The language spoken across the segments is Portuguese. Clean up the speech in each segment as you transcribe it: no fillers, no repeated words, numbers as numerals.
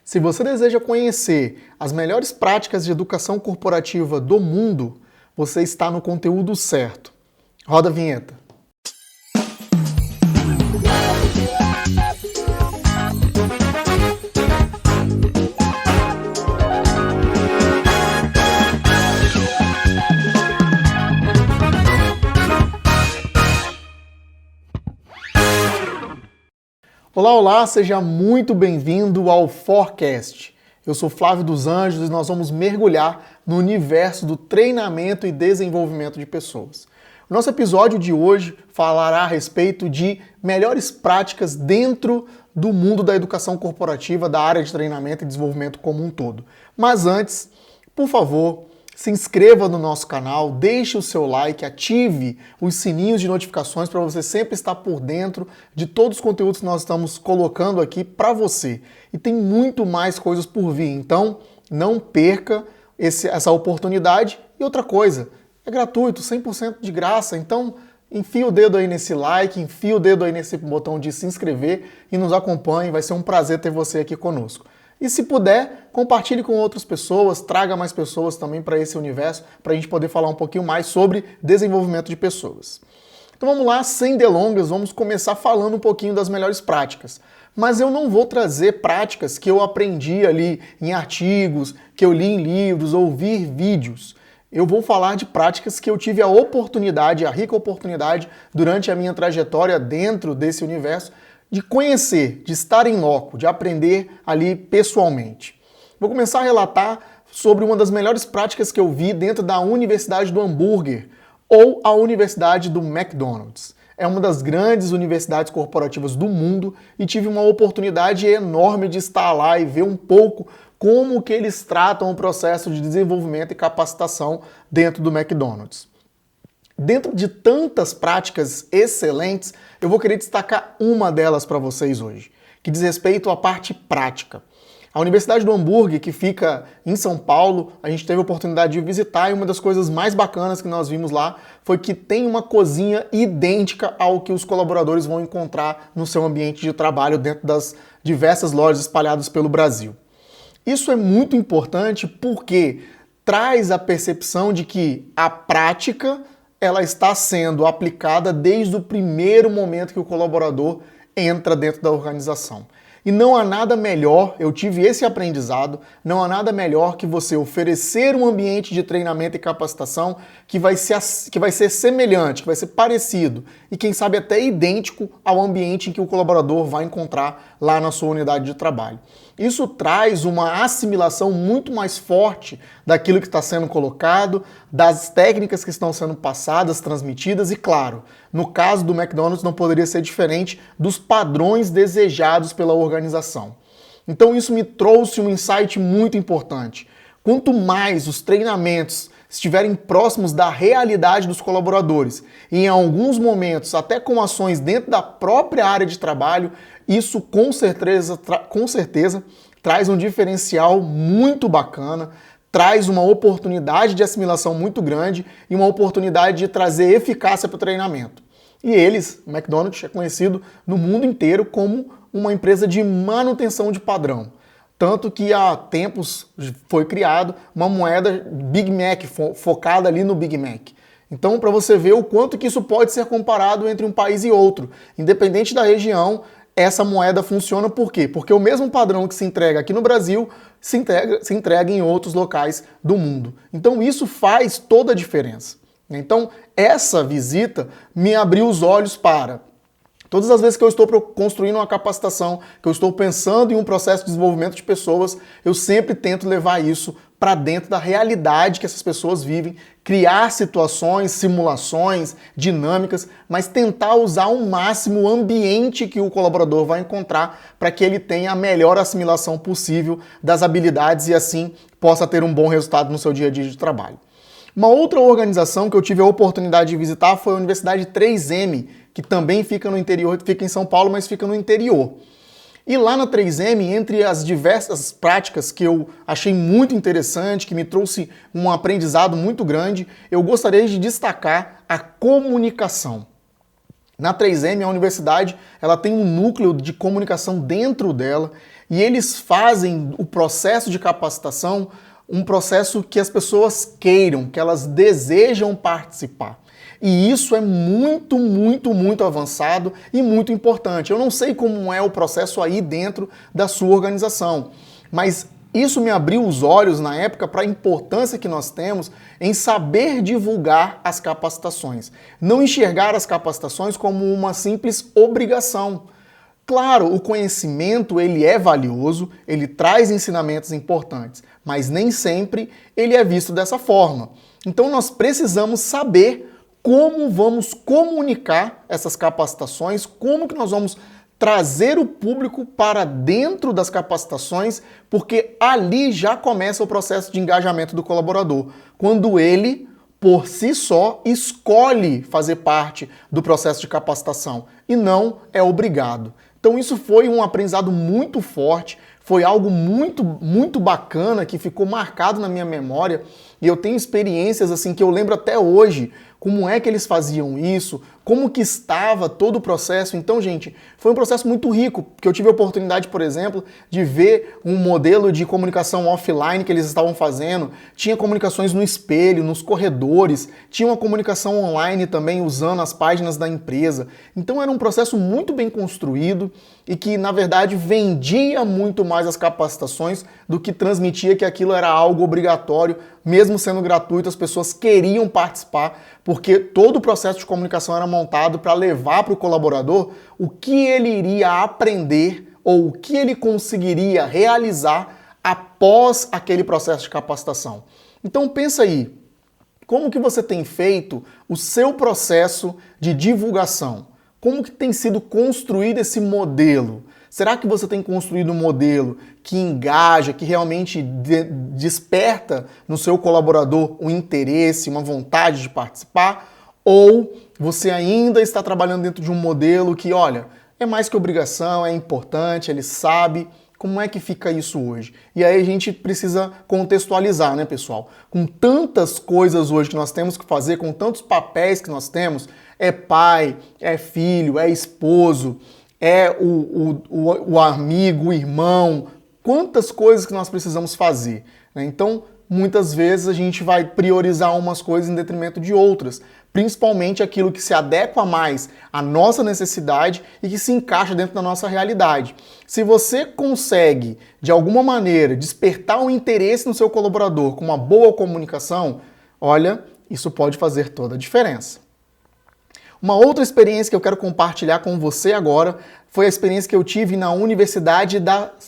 Se você deseja conhecer as melhores práticas de educação corporativa do mundo, você está no conteúdo certo. Roda a vinheta. Olá, olá, seja muito bem-vindo ao Forecast. Eu sou Flávio dos Anjos e nós vamos mergulhar no universo do treinamento e desenvolvimento de pessoas. O nosso episódio de hoje falará a respeito de melhores práticas dentro do mundo da educação corporativa, da área de treinamento e desenvolvimento como um todo. Mas antes, por favor, se inscreva no nosso canal, deixe o seu like, ative os sininhos de notificações para você sempre estar por dentro de todos os conteúdos que nós estamos colocando aqui para você. E tem muito mais coisas por vir, então não perca essa oportunidade. E outra coisa, é gratuito, 100% de graça, então enfia o dedo aí nesse like, enfia o dedo aí nesse botão de se inscrever e nos acompanhe, vai ser um prazer ter você aqui conosco. E se puder, compartilhe com outras pessoas, traga mais pessoas também para esse universo, para a gente poder falar um pouquinho mais sobre desenvolvimento de pessoas. Então vamos lá, sem delongas, vamos começar falando um pouquinho das melhores práticas. Mas eu não vou trazer práticas que eu aprendi ali em artigos, que eu li em livros, ou vi vídeos. Eu vou falar de práticas que eu tive a oportunidade, a rica oportunidade, durante a minha trajetória dentro desse universo, de conhecer, de estar em loco, de aprender ali pessoalmente. Vou começar a relatar sobre uma das melhores práticas que eu vi dentro da Universidade do Hambúrguer, ou a Universidade do McDonald's. É uma das grandes universidades corporativas do mundo e tive uma oportunidade enorme de estar lá e ver um pouco como que eles tratam o processo de desenvolvimento e capacitação dentro do McDonald's. Dentro de tantas práticas excelentes, eu vou querer destacar uma delas para vocês hoje, que diz respeito à parte prática. A Universidade do Hambúrguer, que fica em São Paulo, a gente teve a oportunidade de visitar e uma das coisas mais bacanas que nós vimos lá foi que tem uma cozinha idêntica ao que os colaboradores vão encontrar no seu ambiente de trabalho dentro das diversas lojas espalhadas pelo Brasil. Isso é muito importante porque traz a percepção de que a prática ela está sendo aplicada desde o primeiro momento que o colaborador entra dentro da organização. E não há nada melhor, eu tive esse aprendizado, não há nada melhor que você oferecer um ambiente de treinamento e capacitação que vai ser semelhante, que vai ser parecido e quem sabe até idêntico ao ambiente em que o colaborador vai encontrar lá na sua unidade de trabalho. Isso traz uma assimilação muito mais forte daquilo que está sendo colocado, das técnicas que estão sendo passadas, transmitidas e, claro, no caso do McDonald's não poderia ser diferente dos padrões desejados pela organização. Então isso me trouxe um insight muito importante. Quanto mais os treinamentos estiverem próximos da realidade dos colaboradores e em alguns momentos até com ações dentro da própria área de trabalho, isso com certeza traz um diferencial muito bacana, traz uma oportunidade de assimilação muito grande e uma oportunidade de trazer eficácia para o treinamento. E eles, o McDonald's, é conhecido no mundo inteiro como uma empresa de manutenção de padrão. Tanto que há tempos foi criado uma moeda Big Mac, focada ali no Big Mac. Então, para você ver o quanto que isso pode ser comparado entre um país e outro. Independente da região, essa moeda funciona por quê? Porque o mesmo padrão que se entrega aqui no Brasil se entrega em outros locais do mundo. Então, isso faz toda a diferença. Então, essa visita me abriu os olhos para todas as vezes que eu estou construindo uma capacitação, que eu estou pensando em um processo de desenvolvimento de pessoas, eu sempre tento levar isso para dentro da realidade que essas pessoas vivem, criar situações, simulações, dinâmicas, mas tentar usar ao máximo o ambiente que o colaborador vai encontrar para que ele tenha a melhor assimilação possível das habilidades e assim possa ter um bom resultado no seu dia a dia de trabalho. Uma outra organização que eu tive a oportunidade de visitar foi a Universidade 3M, que também fica no interior, fica em São Paulo, mas fica no interior. E lá na 3M, entre as diversas práticas que eu achei muito interessante, que me trouxe um aprendizado muito grande, eu gostaria de destacar a comunicação. Na 3M, a universidade, ela tem um núcleo de comunicação dentro dela e eles fazem o processo de capacitação um processo que as pessoas queiram, que elas desejam participar. E isso é muito, muito, muito avançado e muito importante. Eu não sei como é o processo aí dentro da sua organização, mas isso me abriu os olhos na época para a importância que nós temos em saber divulgar as capacitações. Não enxergar as capacitações como uma simples obrigação. Claro, o conhecimento ele é valioso, ele traz ensinamentos importantes, mas nem sempre ele é visto dessa forma. Então nós precisamos saber como vamos comunicar essas capacitações, como que nós vamos trazer o público para dentro das capacitações, porque ali já começa o processo de engajamento do colaborador, quando ele, por si só, escolhe fazer parte do processo de capacitação e não é obrigado. Então isso foi um aprendizado muito forte, foi algo muito, muito bacana que ficou marcado na minha memória e eu tenho experiências assim que eu lembro até hoje, como é que eles faziam isso, como que estava todo o processo. Então, gente, foi um processo muito rico, porque eu tive a oportunidade, por exemplo, de ver um modelo de comunicação offline que eles estavam fazendo, tinha comunicações no espelho, nos corredores, tinha uma comunicação online também usando as páginas da empresa. Então era um processo muito bem construído e que, na verdade, vendia muito mais as capacitações do que transmitia que aquilo era algo obrigatório, mesmo sendo gratuito, as pessoas queriam participar, porque todo o processo de comunicação era montado para levar para o colaborador o que ele iria aprender ou o que ele conseguiria realizar após aquele processo de capacitação. Então pensa aí, como que você tem feito o seu processo de divulgação? Como que tem sido construído esse modelo? Será que você tem construído um modelo que engaja, que realmente desperta no seu colaborador um interesse, uma vontade de participar? Ou você ainda está trabalhando dentro de um modelo que, olha, é mais que obrigação, é importante, ele sabe. Como é que fica isso hoje? E aí a gente precisa contextualizar, né, pessoal? Com tantas coisas hoje que nós temos que fazer, com tantos papéis que nós temos, é pai, é filho, é esposo, é o amigo, o irmão, quantas coisas que nós precisamos fazer, né? Então, muitas vezes a gente vai priorizar umas coisas em detrimento de outras, principalmente aquilo que se adequa mais à nossa necessidade e que se encaixa dentro da nossa realidade. Se você consegue, de alguma maneira, despertar um interesse no seu colaborador com uma boa comunicação, olha, isso pode fazer toda a diferença. Uma outra experiência que eu quero compartilhar com você agora foi a experiência que eu tive na Universidade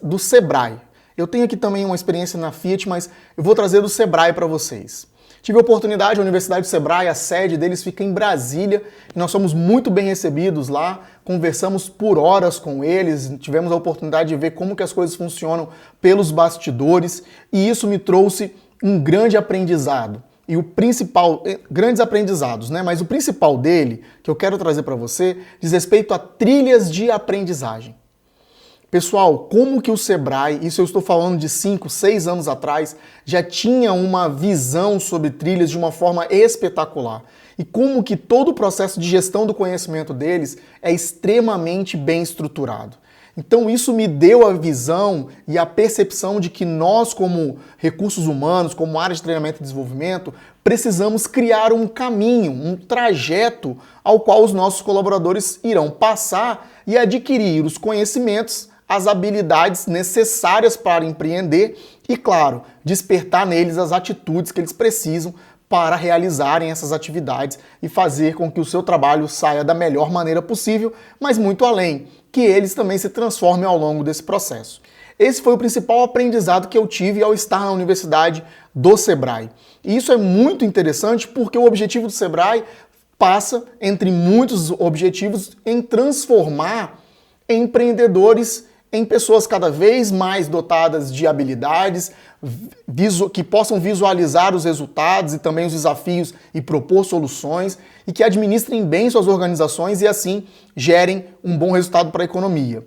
do Sebrae. Eu tenho aqui também uma experiência na Fiat, mas eu vou trazer do Sebrae para vocês. Tive a oportunidade, a Universidade do Sebrae, a sede deles fica em Brasília, e nós somos muito bem recebidos lá, conversamos por horas com eles, tivemos a oportunidade de ver como que as coisas funcionam pelos bastidores, e isso me trouxe um grande aprendizado. E o principal, grandes aprendizados, né? Mas o principal dele, que eu quero trazer para você, diz respeito a trilhas de aprendizagem. Pessoal, como que o Sebrae, isso eu estou falando de 5, 6 anos atrás, já tinha uma visão sobre trilhas de uma forma espetacular. E como que todo o processo de gestão do conhecimento deles é extremamente bem estruturado. Então isso me deu a visão e a percepção de que nós, como recursos humanos, como área de treinamento e desenvolvimento, precisamos criar um caminho, um trajeto ao qual os nossos colaboradores irão passar e adquirir os conhecimentos, as habilidades necessárias para empreender e, claro, despertar neles as atitudes que eles precisam para realizarem essas atividades e fazer com que o seu trabalho saia da melhor maneira possível, mas muito além, que eles também se transformem ao longo desse processo. Esse foi o principal aprendizado que eu tive ao estar na Universidade do Sebrae. E isso é muito interessante porque o objetivo do Sebrae passa, entre muitos objetivos, em transformar empreendedores em pessoas cada vez mais dotadas de habilidades, que possam visualizar os resultados e também os desafios e propor soluções e que administrem bem suas organizações e assim gerem um bom resultado para a economia.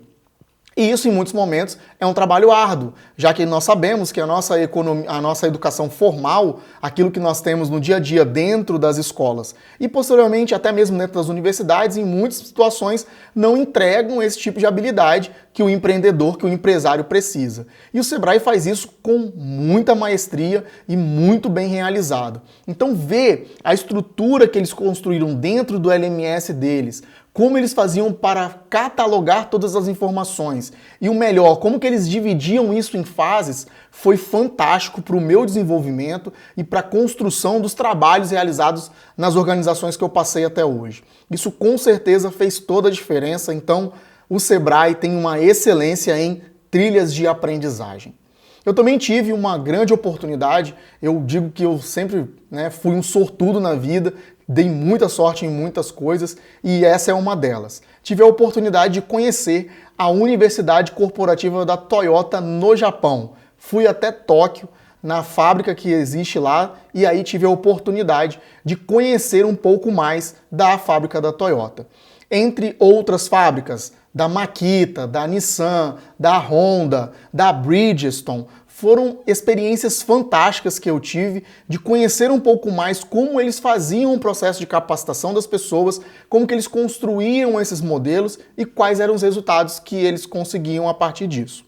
E isso, em muitos momentos, é um trabalho árduo, já que nós sabemos que a nossa educação formal, aquilo que nós temos no dia a dia dentro das escolas e, posteriormente, até mesmo dentro das universidades, em muitas situações, não entregam esse tipo de habilidade que o empreendedor, que o empresário precisa. E o Sebrae faz isso com muita maestria e muito bem realizado. Então, ver a estrutura que eles construíram dentro do LMS deles, como eles faziam para catalogar todas as informações e o melhor, como que eles dividiam isso em fases, foi fantástico para o meu desenvolvimento e para a construção dos trabalhos realizados nas organizações que eu passei até hoje. Isso com certeza fez toda a diferença, então o Sebrae tem uma excelência em trilhas de aprendizagem. Eu também tive uma grande oportunidade, eu digo que eu sempre fui um sortudo na vida, dei muita sorte em muitas coisas e essa é uma delas. Tive a oportunidade de conhecer a Universidade Corporativa da Toyota no Japão. Fui até Tóquio, na fábrica que existe lá, e aí tive a oportunidade de conhecer um pouco mais da fábrica da Toyota. Entre outras fábricas, da Makita, da Nissan, da Honda, da Bridgestone, foram experiências fantásticas que eu tive de conhecer um pouco mais como eles faziam o processo de capacitação das pessoas, como que eles construíam esses modelos e quais eram os resultados que eles conseguiam a partir disso.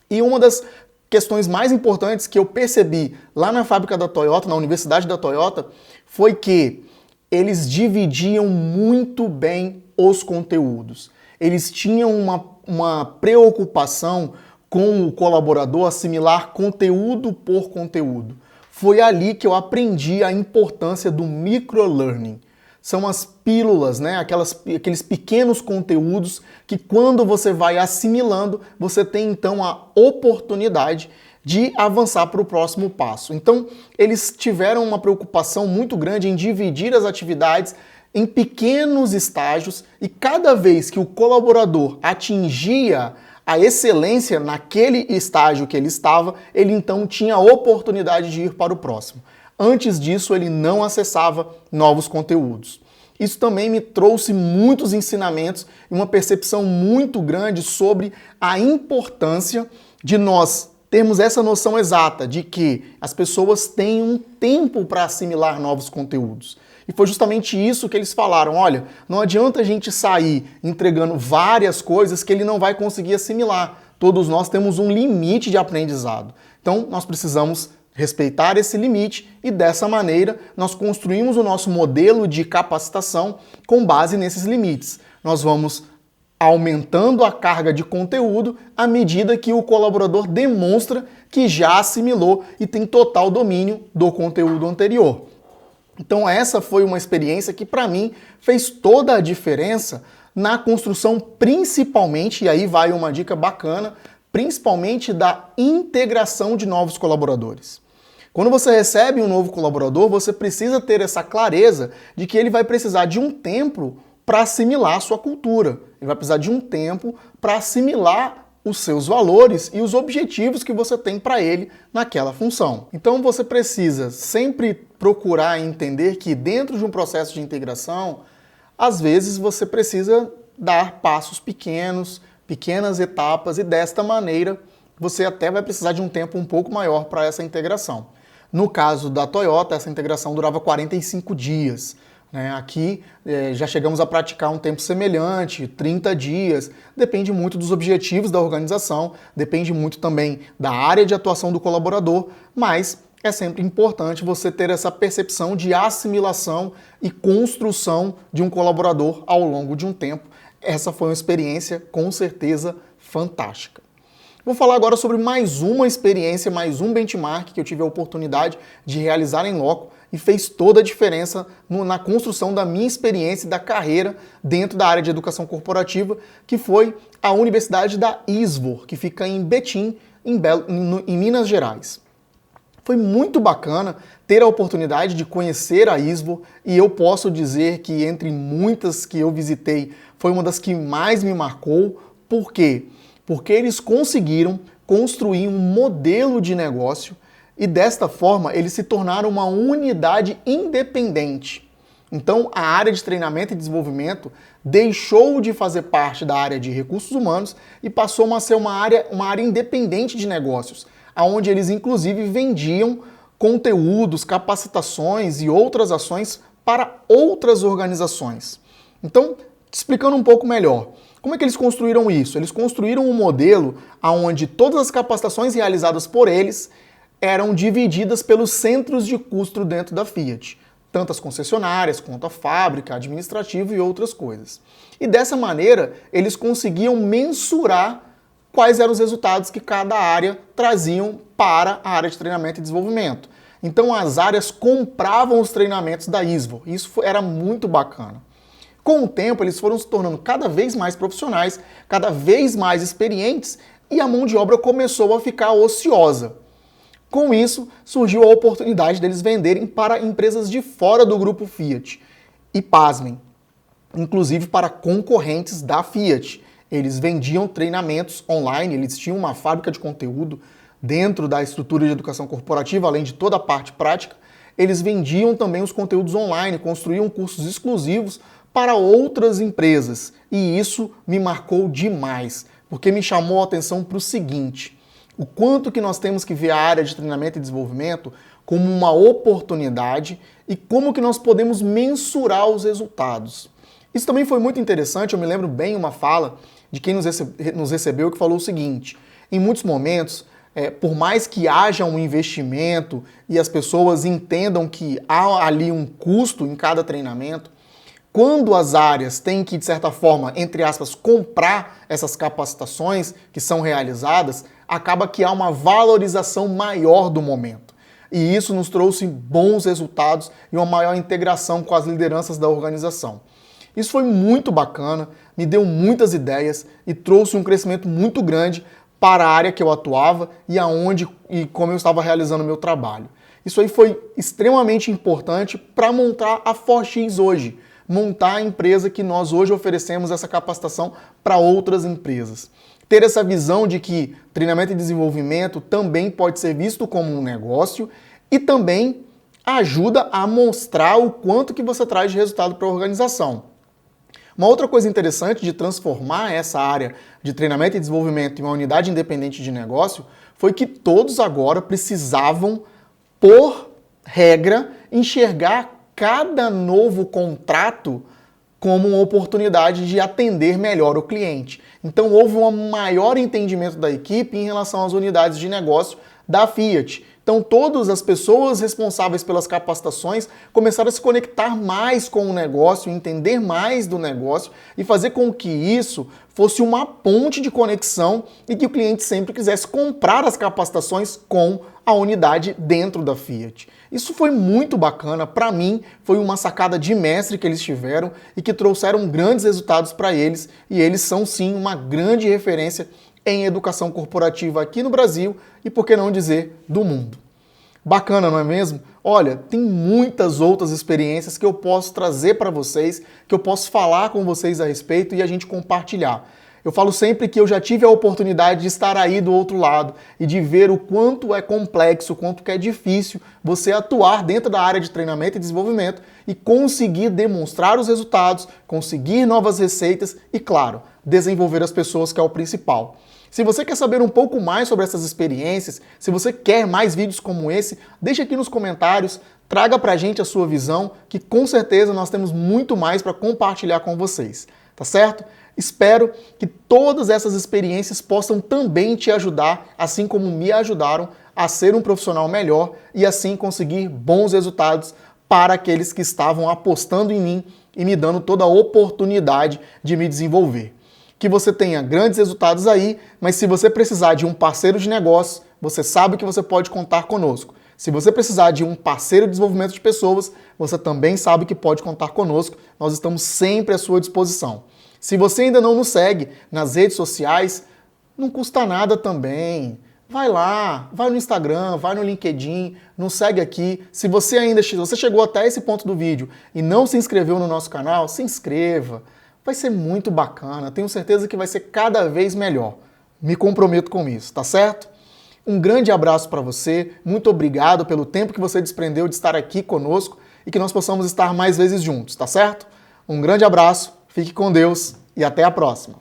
E uma das questões mais importantes que eu percebi lá na fábrica da Toyota, na Universidade da Toyota, foi que eles dividiam muito bem os conteúdos. Eles tinham uma preocupação com o colaborador assimilar conteúdo por conteúdo. Foi ali que eu aprendi a importância do microlearning. São as pílulas, aqueles pequenos conteúdos que quando você vai assimilando, você tem então a oportunidade de avançar para o próximo passo. Então, eles tiveram uma preocupação muito grande em dividir as atividades em pequenos estágios e cada vez que o colaborador atingia a excelência naquele estágio que ele estava, ele então tinha a oportunidade de ir para o próximo. Antes disso, ele não acessava novos conteúdos. Isso também me trouxe muitos ensinamentos e uma percepção muito grande sobre a importância de nós termos essa noção exata de que as pessoas têm um tempo para assimilar novos conteúdos. E foi justamente isso que eles falaram, olha, não adianta a gente sair entregando várias coisas que ele não vai conseguir assimilar. Todos nós temos um limite de aprendizado. Então, nós precisamos respeitar esse limite e dessa maneira nós construímos o nosso modelo de capacitação com base nesses limites. Nós vamos aumentando a carga de conteúdo à medida que o colaborador demonstra que já assimilou e tem total domínio do conteúdo anterior. Então essa foi uma experiência que para mim fez toda a diferença na construção, principalmente, e aí vai uma dica bacana, principalmente da integração de novos colaboradores. Quando você recebe um novo colaborador, você precisa ter essa clareza de que ele vai precisar de um tempo para assimilar a sua cultura. Ele vai precisar de um tempo para assimilar os seus valores e os objetivos que você tem para ele naquela função. Então você precisa sempre procurar entender que dentro de um processo de integração, às vezes você precisa dar passos pequenos, pequenas etapas e desta maneira você até vai precisar de um tempo um pouco maior para essa integração. No caso da Toyota, essa integração durava 45 dias. Aqui já chegamos a praticar um tempo semelhante, 30 dias, depende muito dos objetivos da organização, depende muito também da área de atuação do colaborador, mas é sempre importante você ter essa percepção de assimilação e construção de um colaborador ao longo de um tempo. Essa foi uma experiência com certeza fantástica. Vou falar agora sobre mais uma experiência, mais um benchmark que eu tive a oportunidade de realizar em loco e fez toda a diferença na construção da minha experiência e da carreira dentro da área de educação corporativa, que foi a Universidade da ISVOR, que fica em Betim, em Minas Gerais. Foi muito bacana ter a oportunidade de conhecer a ISVOR e eu posso dizer que entre muitas que eu visitei, foi uma das que mais me marcou. Por quê? Porque eles conseguiram construir um modelo de negócio e desta forma eles se tornaram uma unidade independente. Então, a área de treinamento e desenvolvimento deixou de fazer parte da área de recursos humanos e passou a ser uma área independente de negócios, onde eles inclusive vendiam conteúdos, capacitações e outras ações para outras organizações. Então, explicando um pouco melhor, como é que eles construíram isso? Eles construíram um modelo onde todas as capacitações realizadas por eles eram divididas pelos centros de custo dentro da Fiat, tanto as concessionárias quanto a fábrica, administrativo e outras coisas. E dessa maneira, eles conseguiam mensurar quais eram os resultados que cada área traziam para a área de treinamento e desenvolvimento. Então as áreas compravam os treinamentos da ISVO. Isso era muito bacana. Com o tempo, eles foram se tornando cada vez mais profissionais, cada vez mais experientes, e a mão de obra começou a ficar ociosa. Com isso, surgiu a oportunidade deles venderem para empresas de fora do grupo Fiat. E pasmem, inclusive para concorrentes da Fiat. Eles vendiam treinamentos online, eles tinham uma fábrica de conteúdo dentro da estrutura de educação corporativa, além de toda a parte prática. Eles vendiam também os conteúdos online, construíam cursos exclusivos para outras empresas. E isso me marcou demais, porque me chamou a atenção para o seguinte: o quanto que nós temos que ver a área de treinamento e desenvolvimento como uma oportunidade e como que nós podemos mensurar os resultados. Isso também foi muito interessante, eu me lembro bem uma fala de quem nos recebeu que falou o seguinte: em muitos momentos, por mais que haja um investimento e as pessoas entendam que há ali um custo em cada treinamento, quando as áreas têm que, de certa forma, entre aspas, comprar essas capacitações que são realizadas, acaba que há uma valorização maior do momento. E isso nos trouxe bons resultados e uma maior integração com as lideranças da organização. Isso foi muito bacana, me deu muitas ideias e trouxe um crescimento muito grande para a área que eu atuava e como eu estava realizando o meu trabalho. Isso aí foi extremamente importante para montar a 4X hoje, montar a empresa que nós hoje oferecemos essa capacitação para outras empresas. Ter essa visão de que treinamento e desenvolvimento também pode ser visto como um negócio e também ajuda a mostrar o quanto que você traz de resultado para a organização. Uma outra coisa interessante de transformar essa área de treinamento e desenvolvimento em uma unidade independente de negócio foi que todos agora precisavam, por regra, enxergar cada novo contrato como uma oportunidade de atender melhor o cliente. Então houve um maior entendimento da equipe em relação às unidades de negócio da Fiat. Então todas as pessoas responsáveis pelas capacitações começaram a se conectar mais com o negócio, entender mais do negócio e fazer com que isso fosse uma ponte de conexão e que o cliente sempre quisesse comprar as capacitações com a unidade dentro da Fiat. Isso foi muito bacana, para mim foi uma sacada de mestre que eles tiveram e que trouxeram grandes resultados para eles, e eles são sim uma grande referência em educação corporativa aqui no Brasil e, por que não dizer, do mundo. Bacana, não é mesmo? Olha, tem muitas outras experiências que eu posso trazer para vocês, que eu posso falar com vocês a respeito e a gente compartilhar. Eu falo sempre que eu já tive a oportunidade de estar aí do outro lado e de ver o quanto é complexo, o quanto que é difícil você atuar dentro da área de treinamento e desenvolvimento e conseguir demonstrar os resultados, conseguir novas receitas e, claro, desenvolver as pessoas, que é o principal. Se você quer saber um pouco mais sobre essas experiências, se você quer mais vídeos como esse, deixa aqui nos comentários, traga pra gente a sua visão, que com certeza nós temos muito mais para compartilhar com vocês, tá certo? Espero que todas essas experiências possam também te ajudar, assim como me ajudaram, a ser um profissional melhor e assim conseguir bons resultados para aqueles que estavam apostando em mim e me dando toda a oportunidade de me desenvolver. Que você tenha grandes resultados aí, mas se você precisar de um parceiro de negócio, você sabe que você pode contar conosco. Se você precisar de um parceiro de desenvolvimento de pessoas, você também sabe que pode contar conosco. Nós estamos sempre à sua disposição. Se você ainda não nos segue nas redes sociais, não custa nada também. Vai lá, vai no Instagram, vai no LinkedIn, nos segue aqui. Se você chegou até esse ponto do vídeo e não se inscreveu no nosso canal, se inscreva. Vai ser muito bacana, tenho certeza que vai ser cada vez melhor. Me comprometo com isso, tá certo? Um grande abraço para você, muito obrigado pelo tempo que você desprendeu de estar aqui conosco e que nós possamos estar mais vezes juntos, tá certo? Um grande abraço, fique com Deus e até a próxima.